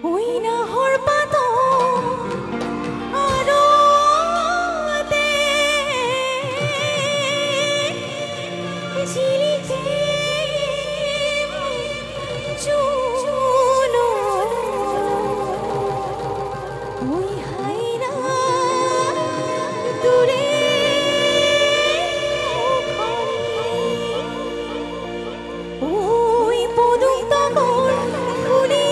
ওই না হৰ পাতো আৰো দে ঝিলিকে চুনো ওই হাইৰা দূৰে ওই পদুম তখন ফুলিলে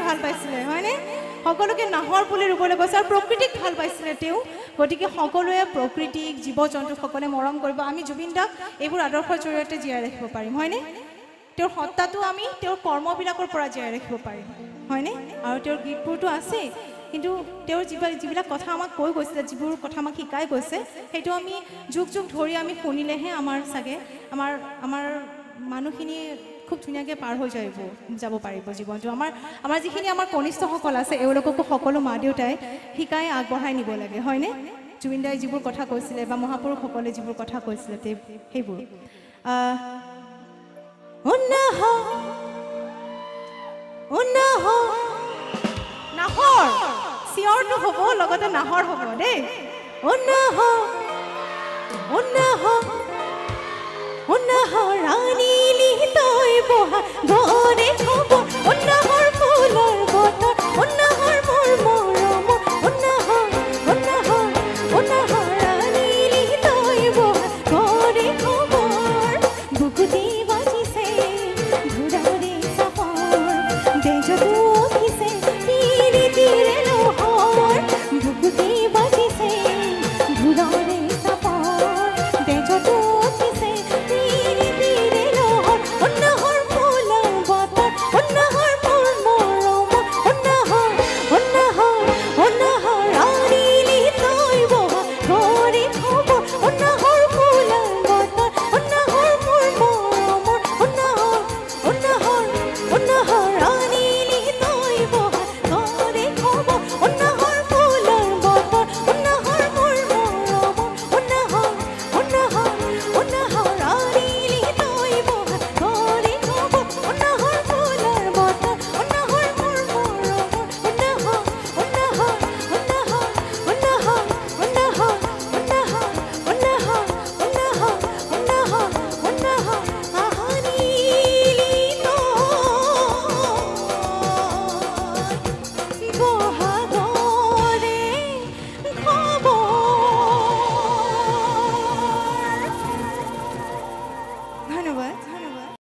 ভাল পাইছিলে হয়নে সকলোকে নাহৰ পুলি ৰুবলৈ গৈছে আৰু প্ৰকৃতিক ভাল পাইছিলে তেওঁ গতিকে সকলোৱে প্ৰকৃতিক জীৱ জন্তু সকলে মৰম কৰিব আমি জুবিন দাক এইবোৰ আদৰ্শৰ জৰিয়তে জীয়াই ৰাখিব পাৰিম হয়নে তেওঁৰ সত্তাটো আমি তেওঁৰ কৰ্মবিলাকৰ পৰা জীয়াই ৰাখিব পাৰিম হয়নে আৰু তেওঁৰ গীতবোৰটো আছে কিন্তু তেওঁৰ যিবিলাক কথা আমাক কৈ গৈছিলে যিবোৰ কথা আমাক শিকাই গৈছে সেইটো আমি যুগ যুগ ধৰি আমি শুনিলেহে আমাৰ চাগে আমাৰ মানুহখিনি খুব ধুনীয়াকৈ পাৰ হৈ যাব পাৰিব জীৱনটো আমাৰ যিখিনি আমাৰ কনিষ্ঠসকল আছে এওঁলোককো সকলো মা দেউতাই শিকাই আগবঢ়াই নিব লাগে হয়নে জুবিন দাই যিবোৰ কথা কৈছিলে বা মহাপুৰুষসকলে যিবোৰ কথা কৈছিলে সেইবোৰ নাহৰ চিঞৰটো হ'ব লগতে নাহৰ হ'ব দেই ৰাণীলি তই বহা ঘৰে খবৰ নাহৰ ফুলৰ বতৰ নাহৰ মোৰ মৰমৰ নাহৰ ৰাণীলি তই বহা ঘৰে খবৰ বুকুতে বাজিছে ঘোঁৰাৰে চাপৰ তেজটো